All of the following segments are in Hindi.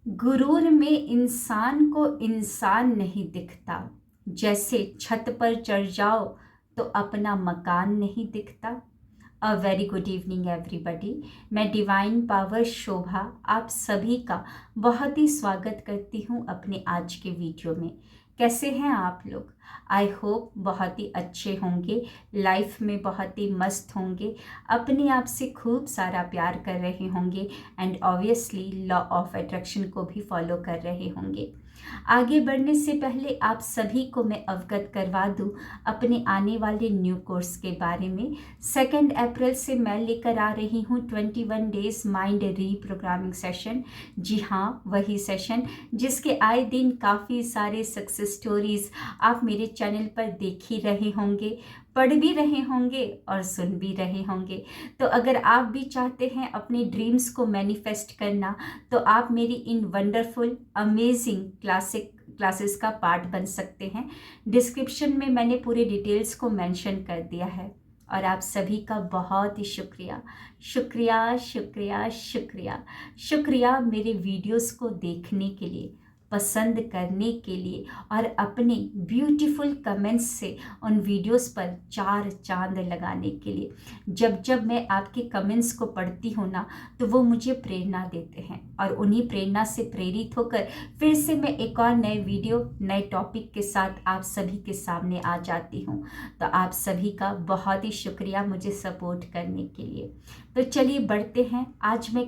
गुरूर में इंसान को इंसान नहीं दिखता। जैसे छत पर चढ़ जाओ तो अपना मकान नहीं दिखता। A very good evening everybody. मैं डिवाइन पावर शोभा आप सभी का बहुत ही स्वागत करती हूँ अपने आज के वीडियो में। कैसे हैं आप लोग? आई होप बहुत ही अच्छे होंगे, लाइफ में बहुत ही मस्त होंगे, अपने आप से खूब सारा प्यार कर रहे होंगे and obviously law of attraction को भी फॉलो कर रहे होंगे। आगे बढ़ने से पहले आप सभी को मैं अवगत करवा दूं अपने आने वाले न्यू कोर्स के बारे में। 2 अप्रैल से मैं लेकर आ रही हूं 21 डेज माइंड रीप्रोग्रामिंग सेशन। जी हाँ, वही सेशन जिसके आए दिन काफ़ी सारे सक्सेस स्टोरीज आप मेरे चैनल पर देख ही रहे होंगे, पढ़ भी रहे होंगे और सुन भी रहे होंगे। तो अगर आप भी चाहते हैं अपने ड्रीम्स को मैनिफेस्ट करना तो आप मेरी इन वंडरफुल अमेजिंग क्लासेस का पार्ट बन सकते हैं। डिस्क्रिप्शन में मैंने पूरे डिटेल्स को मेंशन कर दिया है और आप सभी का बहुत ही शुक्रिया शुक्रिया शुक्रिया शुक्रिया शुक्रिया मेरे वीडियोस को देखने के लिए, पसंद करने के लिए और अपने ब्यूटीफुल कमेंट्स से उन वीडियोस पर 4 चांद लगाने के लिए। जब जब मैं आपके कमेंट्स को पढ़ती हूँ ना तो वो मुझे प्रेरणा देते हैं और उन्हीं प्रेरणा से प्रेरित होकर फिर से मैं एक और नए वीडियो नए टॉपिक के साथ आप सभी के सामने आ जाती हूँ। तो आप सभी का बहुत ही शुक्रिया मुझे सपोर्ट करने के लिए। तो चलिए बढ़ते हैं। आज मैं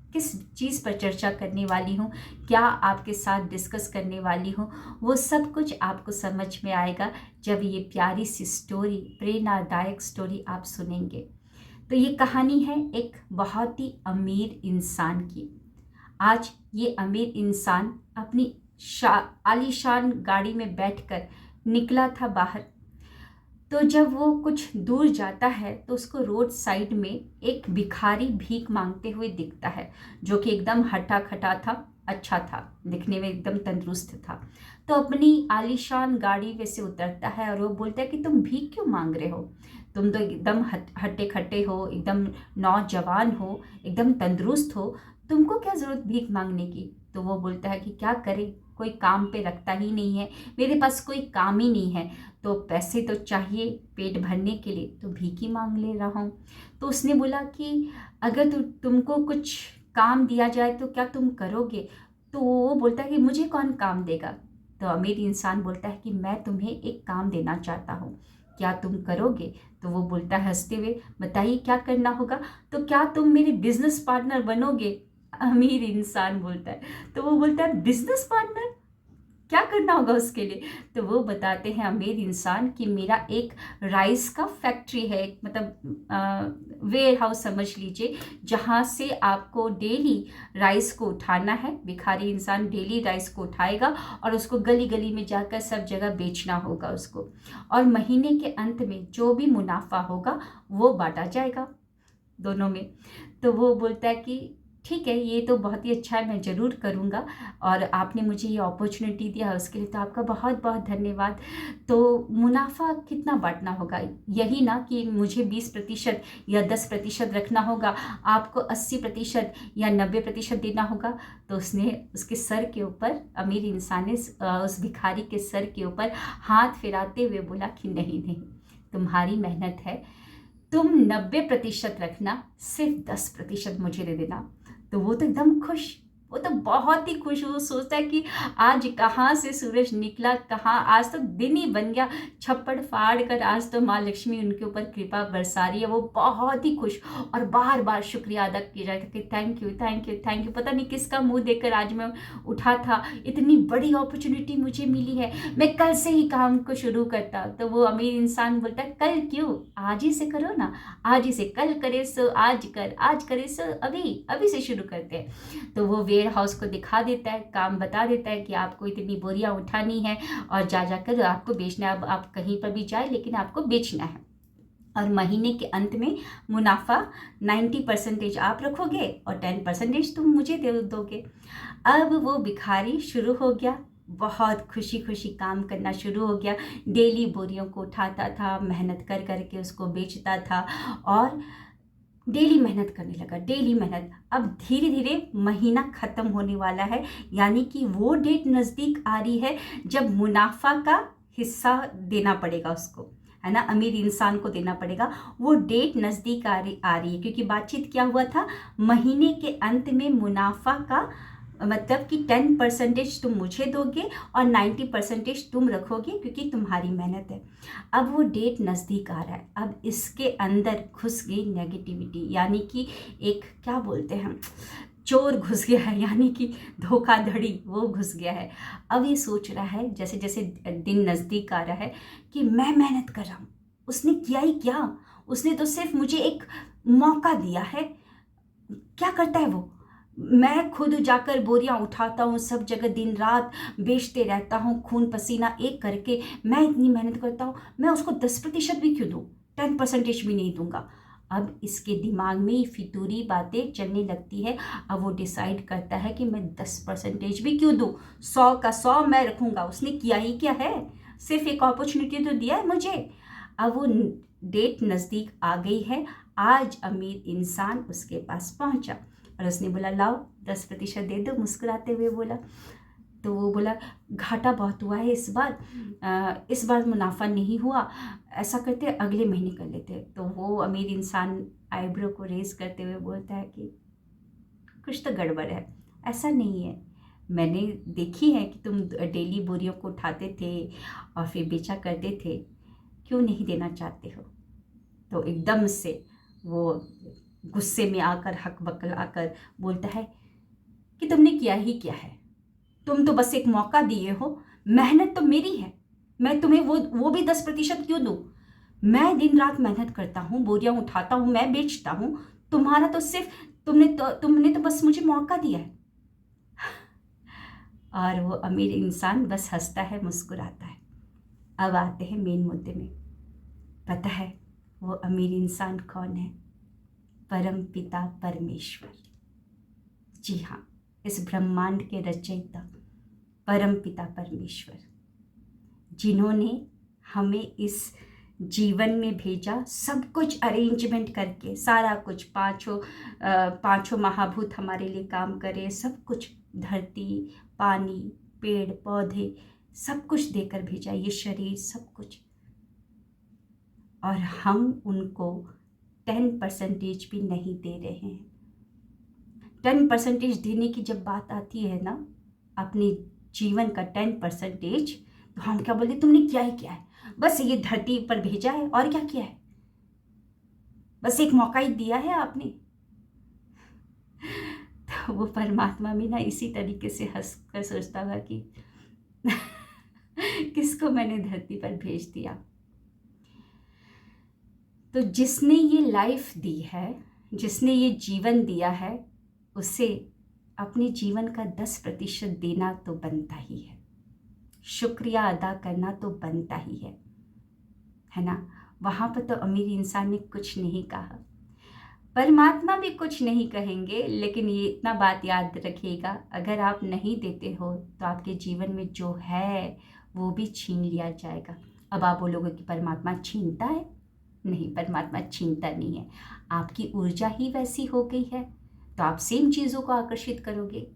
किस चीज़ पर चर्चा करने वाली हूँ, क्या आपके साथ डिस्कस करने वाली हूँ, वो सब कुछ आपको समझ में आएगा जब ये प्यारी सी स्टोरी, प्रेरणादायक स्टोरी आप सुनेंगे। तो ये कहानी है एक बहुत ही अमीर इंसान की। आज ये अमीर इंसान अपनी आलीशान गाड़ी में बैठकर निकला था बाहर। तो जब वो कुछ दूर जाता है तो उसको रोड साइड में एक भिखारी भीख मांगते हुए दिखता है, जो कि एकदम हटा खटा था, अच्छा था, दिखने में एकदम तंदुरुस्त था। तो अपनी आलीशान गाड़ी में से उतरता है और वो बोलता है कि तुम भीख क्यों मांग रहे हो? तुम तो एकदम हट्टे खट्टे हो, एकदम नौजवान हो, एकदम तंदुरुस्त हो, तुमको क्या ज़रूरत भीख मांगने की? तो वो बोलता है कि क्या करे, कोई काम पे रखता ही नहीं है, मेरे पास कोई काम ही नहीं है, तो पैसे तो चाहिए पेट भरने के लिए, तो भीख ही मांग ले रहा हूँ। तो उसने बोला कि अगर तुमको कुछ काम दिया जाए तो क्या तुम करोगे? तो वो बोलता है कि मुझे कौन काम देगा? तो अमीर इंसान बोलता है कि मैं तुम्हें एक काम देना चाहता हूँ, क्या तुम करोगे? तो वो बोलता है हंसते हुए, बताइए क्या करना होगा? तो क्या तुम मेरे बिजनेस पार्टनर बनोगे? अमीर इंसान बोलता है। तो वो बोलता है बिजनेस पार्टनर, क्या करना होगा उसके लिए? तो वो बताते हैं अमीर इंसान कि मेरा एक राइस का फैक्ट्री है, मतलब वेयर हाउस समझ लीजिए, जहाँ से आपको डेली राइस को उठाना है। भिखारी इंसान डेली राइस को उठाएगा और उसको गली गली में जाकर सब जगह बेचना होगा उसको, और महीने के अंत में जो भी मुनाफा होगा वो बांटा जाएगा दोनों में। तो वो बोलता है कि ठीक है, ये तो बहुत ही अच्छा है, मैं ज़रूर करूँगा और आपने मुझे ये अपॉर्चुनिटी दिया है उसके लिए तो आपका बहुत बहुत धन्यवाद। तो मुनाफा कितना बांटना होगा? यही ना कि मुझे 20% या 10% रखना होगा, आपको 80% या 90% देना होगा? तो उसने उसके सर के ऊपर, अमीर इंसान ने उस भिखारी के सर के ऊपर हाथ फिराते हुए बोला कि नहीं नहीं, तुम्हारी मेहनत है, तुम 90% रखना, सिर्फ 10% मुझे दे देना। तो वो तो एकदम खुश, वो तो बहुत ही खुश, वो सोचता है कि आज कहाँ से सूरज निकला, कहाँ आज तो दिन ही बन गया, छप्पड़ फाड़ कर आज तो माँ लक्ष्मी उनके ऊपर कृपा बरसा रही है। वो बहुत ही खुश और बार बार शुक्रिया अदा किया जाता कि thank you thank you thank you. पता नहीं किसका मुंह देखकर आज मैं उठा था, इतनी बड़ी अपॉर्चुनिटी मुझे मिली है, मैं कल से ही काम को शुरू करता। तो वो अमीर इंसान बोलता है कल क्यों, आज ही से करो ना, आज ही से, कल करे सो आज कर, आज करे सो अभी, अभी से शुरू करते हैं। तो वो वेयर हाउस को दिखा देता है, काम बता देता है कि आपको इतनी बोरियां उठानी है और जा जाकर आपको बेचना है। अब आप कहीं पर भी जाए लेकिन आपको बेचना है, और महीने के अंत में मुनाफा 90% आप रखोगे और 10% तुम मुझे दे दोगे। अब वो भिखारी शुरू हो गया, बहुत खुशी खुशी काम करना शुरू हो गया, डेली बोरियों को उठाता था, मेहनत कर करके उसको बेचता था और डेली मेहनत करने लगा, डेली मेहनत। अब धीरे धीरे महीना ख़त्म होने वाला है, यानी कि वो डेट नज़दीक आ रही है जब मुनाफा का हिस्सा देना पड़ेगा उसको, है ना, अमीर इंसान को देना पड़ेगा। वो डेट नज़दीक आ रही है, क्योंकि बातचीत क्या हुआ था, महीने के अंत में मुनाफा का मतलब कि 10% तुम मुझे दोगे और 90% तुम रखोगे, क्योंकि तुम्हारी मेहनत है। अब वो डेट नज़दीक आ रहा है, अब इसके अंदर घुस गई नेगेटिविटी, यानी कि एक क्या बोलते हैं, चोर घुस गया है, यानी कि धोखाधड़ी वो घुस गया है। अब ये सोच रहा है जैसे जैसे दिन नज़दीक आ रहा है कि मैं मेहनत कर रहा हूँ, उसने किया ही क्या, उसने तो सिर्फ मुझे एक मौका दिया है। क्या करता है वो, मैं खुद जाकर बोरियां उठाता हूँ, सब जगह दिन रात बेचते रहता हूँ, खून पसीना एक करके मैं इतनी मेहनत करता हूँ, मैं उसको 10% भी क्यों दूँ, 10% भी नहीं दूंगा। अब इसके दिमाग में फितूरी बातें चलने लगती है। अब वो डिसाइड करता है कि मैं 10% भी क्यों दूँ, 100 का 100 मैं रखूँगा। उसने किया ही क्या है, सिर्फ एक अपॉर्चुनिटी तो दिया है मुझे। अब वो डेट नज़दीक आ गई है, आज अमीर इंसान उसके पास पहुंचा और उसने बोला लाओ 10% दे दो, मुस्कुराते हुए बोला। तो वो बोला घाटा बहुत हुआ है इस बार मुनाफा नहीं हुआ, ऐसा करते अगले महीने कर लेते। तो वो अमीर इंसान आईब्रो को रेज करते हुए बोलता है कि कुछ तो गड़बड़ है, ऐसा नहीं है, मैंने देखी है कि तुम डेली बोरियों को उठाते थे और फिर बेचा करते थे, क्यों नहीं देना चाहते हो। तो एकदम से वो गुस्से में आकर हक बकल आकर बोलता है कि तुमने किया ही क्या है, तुम तो बस एक मौका दिए हो, मेहनत तो मेरी है, मैं तुम्हें वो भी 10% क्यों दूँ, मैं दिन रात मेहनत करता हूँ, बोरियां उठाता हूँ, मैं बेचता हूँ, तुम्हारा तो सिर्फ तुमने तो बस मुझे मौका दिया है। और वो अमीर इंसान बस हंसता है, मुस्कुराता है। अब आते हैं मेन मुद्दे में। पता है वो अमीर इंसान कौन है, परम पिता परमेश्वर। जी हाँ, इस ब्रह्मांड के रचयिता परम पिता परमेश्वर, जिन्होंने हमें इस जीवन में भेजा, सब कुछ अरेंजमेंट करके, सारा कुछ, पांचों महाभूत हमारे लिए काम करे, सब कुछ, धरती, पानी, पेड़ पौधे, सब कुछ देकर भेजा, ये शरीर, सब कुछ। और हम उनको 10% भी नहीं दे रहे हैं। 10% देने की जब बात आती है ना, अपने जीवन का 10%, तो हम क्या बोलते, तुमने क्या ही किया है, बस ये धरती पर भेजा है और क्या किया है, बस एक मौका ही दिया है आपने। तो वो परमात्मा भी ना इसी तरीके से हंस कर सोचता होगा कि किसको मैंने धरती पर भेज दिया। तो जिसने ये लाइफ दी है, जिसने ये जीवन दिया है, उसे अपने जीवन का 10% देना तो बनता ही है, शुक्रिया अदा करना तो बनता ही है ना। वहाँ पर तो अमीर इंसान ने कुछ नहीं कहा, परमात्मा भी कुछ नहीं कहेंगे, लेकिन ये इतना बात याद रखिएगा, अगर आप नहीं देते हो तो आपके जीवन में जो है वो भी छीन लिया जाएगा। अब आप बोलोगे कि परमात्मा छीनता है, नहीं, परमात्मा छीनता नहीं है, आपकी ऊर्जा ही वैसी हो गई है तो आप सेम चीज़ों को आकर्षित करोगे।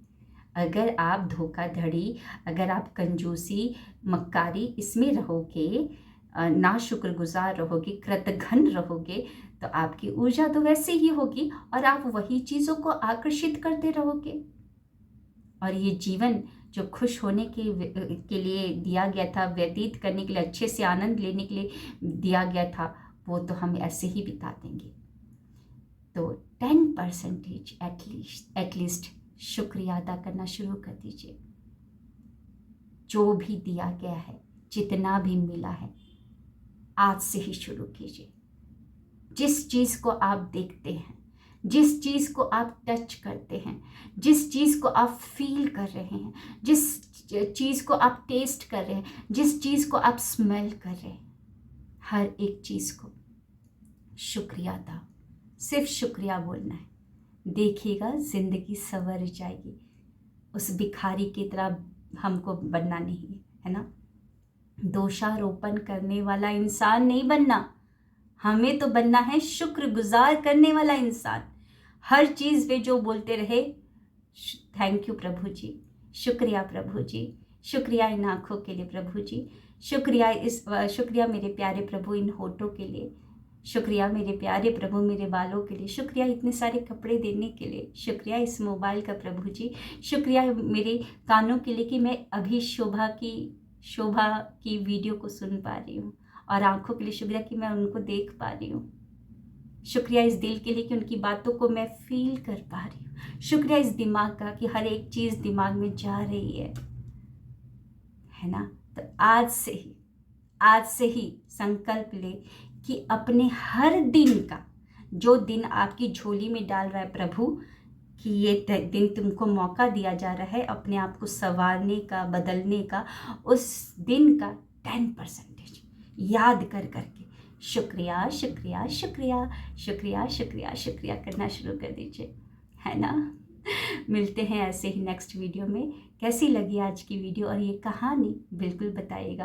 अगर आप धोखाधड़ी, अगर आप कंजूसी, मक्कारी इसमें रहोगे, ना शुक्रगुजार रहोगे, कृतघ्न रहोगे, तो आपकी ऊर्जा तो वैसे ही होगी और आप वही चीज़ों को आकर्षित करते रहोगे। और ये जीवन जो खुश होने के लिए दिया गया था, व्यतीत करने के लिए, अच्छे से आनंद लेने के लिए दिया गया था, वो तो हम ऐसे ही बिता देंगे। तो 10% एटलीस्ट शुक्रिया अदा करना शुरू कर दीजिए। जो भी दिया गया है, जितना भी मिला है, आज से ही शुरू कीजिए। जिस चीज़ को आप देखते हैं, जिस चीज़ को आप टच करते हैं, जिस चीज़ को आप फील कर रहे हैं, जिस चीज़ को आप टेस्ट कर रहे हैं, जिस चीज़ को आप स्मेल कर रहे हैं, हर एक चीज़ को शुक्रिया अदा, सिर्फ शुक्रिया बोलना है। देखिएगा ज़िंदगी संवर जाएगी। उस भिखारी की तरह हमको बनना नहीं है ना, दोषारोपण करने वाला इंसान नहीं बनना, हमें तो बनना है शुक्रगुजार करने वाला इंसान। हर चीज़ पे जो बोलते रहे थैंक यू प्रभु जी, शुक्रिया प्रभु जी, शुक्रिया इन आँखों के लिए प्रभु जी, शुक्रिया मेरे प्यारे प्रभु इन होठों के लिए, शुक्रिया मेरे प्यारे प्रभु मेरे बालों के लिए, शुक्रिया इतने सारे कपड़े देने के लिए, शुक्रिया इस मोबाइल का प्रभु जी, शुक्रिया मेरे कानों के लिए कि मैं अभी शोभा की वीडियो को सुन पा रही हूँ, और आँखों के लिए शुक्रिया कि मैं उनको देख पा रही हूँ, शुक्रिया इस दिल के लिए कि उनकी बातों को मैं फील कर पा रही हूँ, शुक्रिया इस दिमाग का कि हर एक चीज़ दिमाग में जा रही है ना। तो आज से ही संकल्प ले कि अपने हर दिन का, जो दिन आपकी झोली में डाल रहा है प्रभु, कि ये दिन तुमको मौका दिया जा रहा है अपने आप को संवारने का, बदलने का, उस दिन का 10% याद करके शुक्रिया शुक्रिया शुक्रिया शुक्रिया शुक्रिया शुक्रिया करना शुरू कर दीजिए, है ना। मिलते हैं ऐसे ही नेक्स्ट वीडियो में। कैसी लगी आज की वीडियो और ये कहानी बिल्कुल बताइएगा।